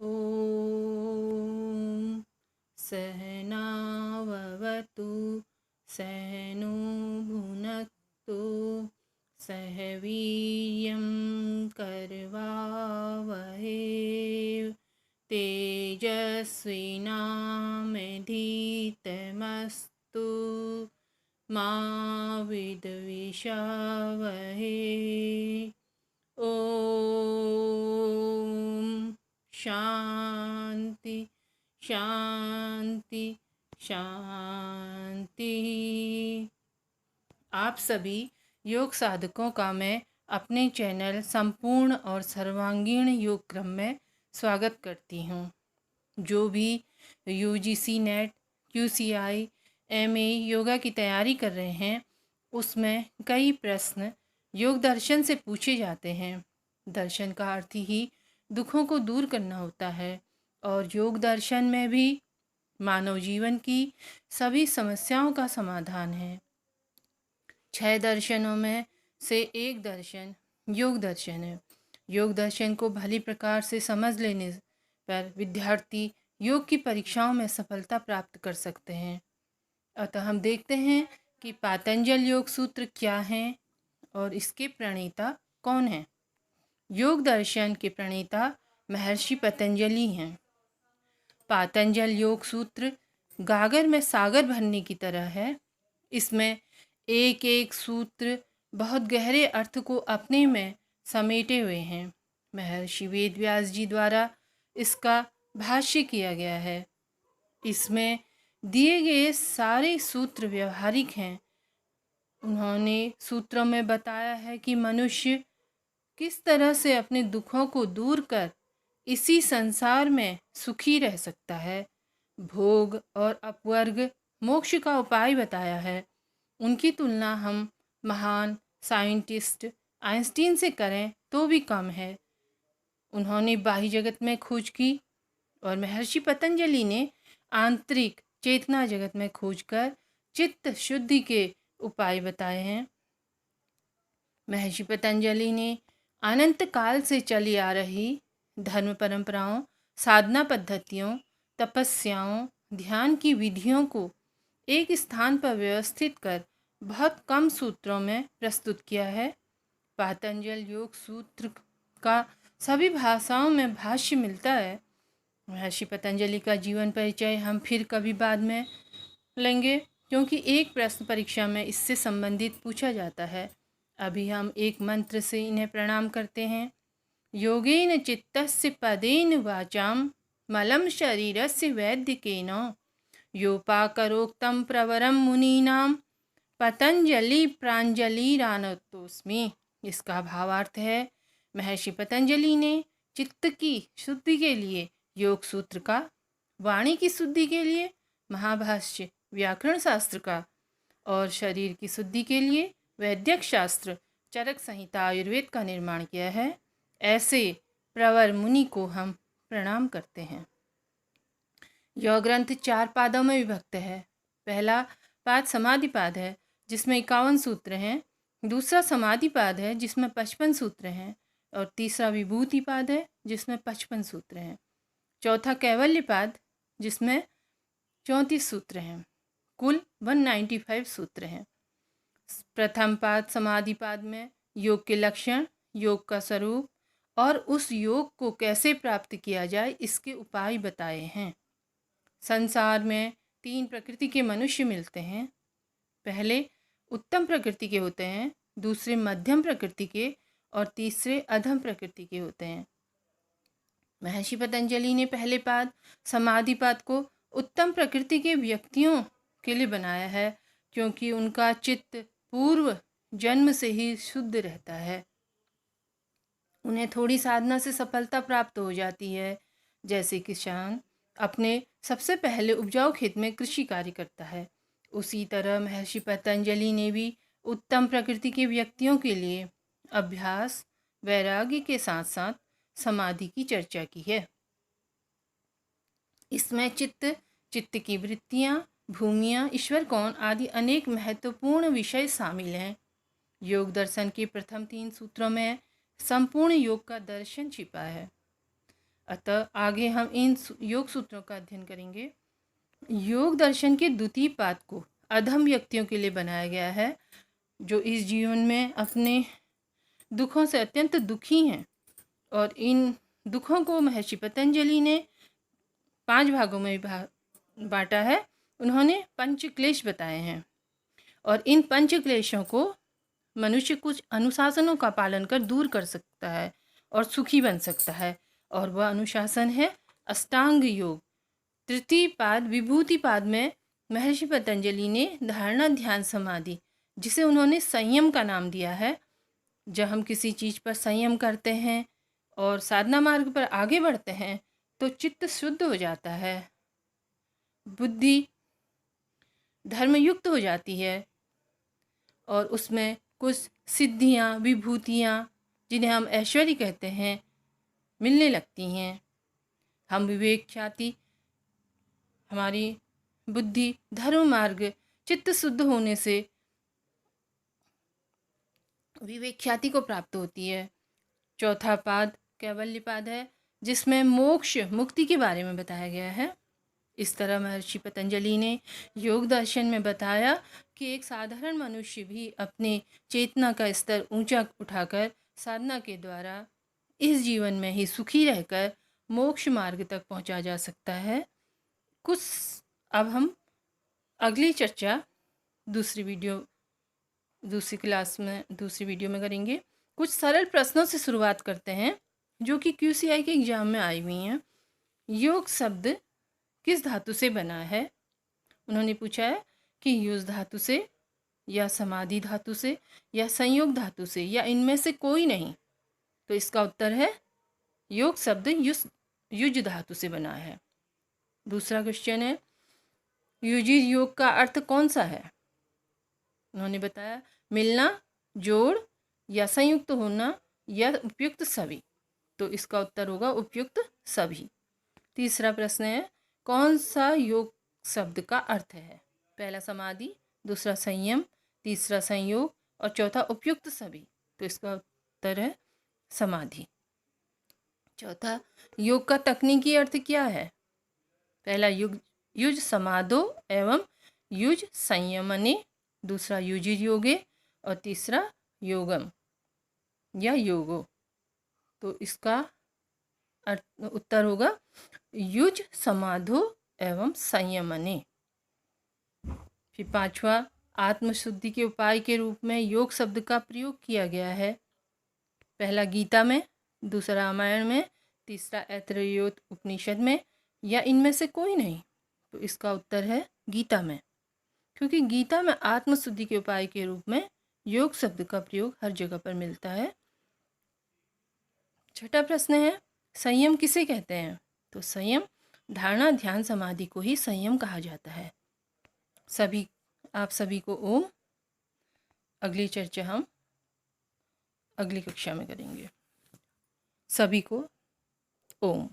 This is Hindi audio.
ॐ सहनाववतु सहनो भुनक्तु सह वीर्यं करवावहै तेजस्विनामधीतमस्तु मा विद्विषावहै। ओम शांति शांति शांति। आप सभी योग साधकों का मैं अपने चैनल संपूर्ण और सर्वांगीण योग क्रम में स्वागत करती हूँ। जो भी UGC net, QCI, MA yoga की तैयारी कर रहे हैं, उसमें कई प्रश्न योग दर्शन से पूछे जाते हैं। दर्शन का अर्थ ही दुखों को दूर करना होता है और योग दर्शन में भी मानव जीवन की सभी समस्याओं का समाधान है। 6 दर्शनों में से एक दर्शन योग दर्शन है। योग दर्शन को भली प्रकार से समझ लेने पर विद्यार्थी योग की परीक्षाओं में सफलता प्राप्त कर सकते हैं। अतः हम देखते हैं कि पातंजल योग सूत्र क्या हैं और इसके प्रणेता कौन हैं। योग दर्शन के प्रणेता महर्षि पतंजलि हैं। पातंजल योग सूत्र गागर में सागर भरने की तरह है। इसमें एक एक सूत्र बहुत गहरे अर्थ को अपने में समेटे हुए हैं। महर्षि वेदव्यास जी द्वारा इसका भाष्य किया गया है। इसमें दिए गए सारे सूत्र व्यवहारिक हैं। उन्होंने सूत्रों में बताया है कि मनुष्य किस तरह से अपने दुखों को दूर कर इसी संसार में सुखी रह सकता है। भोग और अपवर्ग मोक्ष का उपाय बताया है। उनकी तुलना हम महान साइंटिस्ट आइंस्टीन से करें तो भी कम है। उन्होंने बाह्य जगत में खोज की और महर्षि पतंजलि ने आंतरिक चेतना जगत में खोज कर चित्त शुद्धि के उपाय बताए हैं। महर्षि पतंजलि ने अनंत काल से चली आ रही धर्म परंपराओं, साधना पद्धतियों, तपस्याओं, ध्यान की विधियों को एक स्थान पर व्यवस्थित कर बहुत कम सूत्रों में प्रस्तुत किया है। पातंजल योग सूत्र का सभी भाषाओं में भाष्य मिलता है। महर्षि पतंजलि का जीवन परिचय हम फिर कभी बाद में लेंगे, क्योंकि एक प्रश्न परीक्षा में इससे संबंधित पूछा जाता है। अभी हम एक मंत्र से इन्हें प्रणाम करते हैं। योगेन चित्तस्य पदेन वाचाम मलं शरीरस्य वैद्यकेन योपाकरोक्तं प्रवरं मुनीनां पतंजलि प्रांजलिरानतोस्मि। इसका भावार्थ है, महर्षि पतंजलि ने चित्त की शुद्धि के लिए योग सूत्र का, वाणी की शुद्धि के लिए महाभाष्य व्याकरण शास्त्र का और शरीर की शुद्धि के लिए वैद्यक शास्त्र चरक संहिता आयुर्वेद का निर्माण किया है। ऐसे प्रवर मुनि को हम प्रणाम करते हैं। यह ग्रंथ 4 पादों में विभक्त है। पहला पाद समाधि पाद है जिसमें 51 सूत्र हैं। दूसरा समाधि पाद है जिसमें 55 सूत्र हैं और तीसरा विभूति पाद है जिसमें 55 सूत्र हैं। चौथा कैवल्य पाद जिसमें 34 सूत्र हैं। कुल 195 सूत्र हैं। प्रथम पाद समाधि पाद में योग के लक्षण, योग का स्वरूप और उस योग को कैसे प्राप्त किया जाए इसके उपाय बताए हैं। संसार में 3 प्रकृति के मनुष्य मिलते हैं। पहले उत्तम प्रकृति के होते हैं, दूसरे मध्यम प्रकृति के और तीसरे अधम प्रकृति के होते हैं। महर्षि पतंजलि ने पहले पाद समाधि पाद को उत्तम प्रकृति के व्यक्तियों के लिए बनाया है, क्योंकि उनका चित्त पूर्व जन्म से ही शुद्ध रहता है। उन्हें थोड़ी साधना से सफलता प्राप्त हो जाती है। जैसे किसान अपने सबसे पहले उपजाऊ खेत में कृषि कार्य करता है, उसी तरह महर्षि पतंजलि ने भी उत्तम प्रकृति के व्यक्तियों के लिए अभ्यास, वैराग्य के साथ साथ समाधि की चर्चा की है। इसमें चित्त की वृत्तियाँ, भूमियाँ, ईश्वर कौन आदि अनेक महत्वपूर्ण विषय शामिल हैं। योग दर्शन के प्रथम 3 सूत्रों में संपूर्ण योग का दर्शन छिपा है। अतः आगे हम इन योग सूत्रों का अध्ययन करेंगे। योग दर्शन के द्वितीय पाद को अधम व्यक्तियों के लिए बनाया गया है, जो इस जीवन में अपने दुखों से अत्यंत दुखी हैं, और इन दुखों को महर्षि पतंजलि ने 5 भागों में बांटा है। उन्होंने पंच क्लेश बताए हैं, और इन पंच क्लेशों को मनुष्य कुछ अनुशासनों का पालन कर दूर कर सकता है और सुखी बन सकता है, और वह अनुशासन है अष्टांग योग। तृतीय पाद विभूति पाद में महर्षि पतंजलि ने धारणा ध्यान समाधि, जिसे उन्होंने संयम का नाम दिया है, जब हम किसी चीज़ पर संयम करते हैं और साधना मार्ग पर आगे बढ़ते हैं तो चित्त शुद्ध हो जाता है, बुद्धि धर्मयुक्त हो जाती है, और उसमें कुछ सिद्धियाँ विभूतियाँ, जिन्हें हम ऐश्वर्य कहते हैं, मिलने लगती हैं। हम विवेक ख्याति, हमारी बुद्धि धर्म मार्ग चित्त शुद्ध होने से विवेक ख्याति को प्राप्त होती है। चौथा पाद कैवल्य पाद है, जिसमें मोक्ष मुक्ति के बारे में बताया गया है। इस तरह महर्षि पतंजलि ने योग दर्शन में बताया कि एक साधारण मनुष्य भी अपने चेतना का स्तर ऊंचा उठाकर साधना के द्वारा इस जीवन में ही सुखी रहकर मोक्ष मार्ग तक पहुंचा जा सकता है। कुछ अब हम अगली चर्चा दूसरी वीडियो में करेंगे। कुछ सरल प्रश्नों से शुरुआत करते हैं, जो कि QCI के एग्जाम में आई हुई हैं। योग शब्द किस धातु से बना है? उन्होंने पूछा है कि युज धातु से, या समाधि धातु से, या संयोग धातु से, या इनमें से कोई नहीं। तो इसका उत्तर है योग शब्द युज धातु से बना है। दूसरा क्वेश्चन है, युजी योग का अर्थ कौन सा है? उन्होंने बताया मिलना, जोड़, या संयुक्त होना, या उपयुक्त सभी। तो इसका उत्तर होगा उपयुक्त सभी। तीसरा प्रश्न है, कौन सा योग शब्द का अर्थ है? पहला समाधि, दूसरा संयम, तीसरा संयोग, और चौथा उपयुक्त सभी। तो इसका उत्तर है समाधि। चौथा, योग का तकनीकी अर्थ क्या है? पहला युज समाधो एवं युज संयमने, दूसरा युजिर योगे, और तीसरा योगम या योगो। तो इसका उत्तर होगा युज समाधो एवं संयमने। फिर पांचवा, आत्मशुद्धि के उपाय के रूप में योग शब्द का प्रयोग किया गया है। पहला गीता में, दूसरा रामायण में, तीसरा ऐतरेय उपनिषद में, या इनमें से कोई नहीं। तो इसका उत्तर है गीता में, क्योंकि गीता में आत्मशुद्धि के उपाय के रूप में योग शब्द का प्रयोग हर जगह पर मिलता है। छठा प्रश्न है, संयम किसे कहते हैं? तो संयम धारणा ध्यान समाधि को ही संयम कहा जाता है। आप सभी को ओम। अगली चर्चा हम अगली कक्षा में करेंगे। सभी को ओम।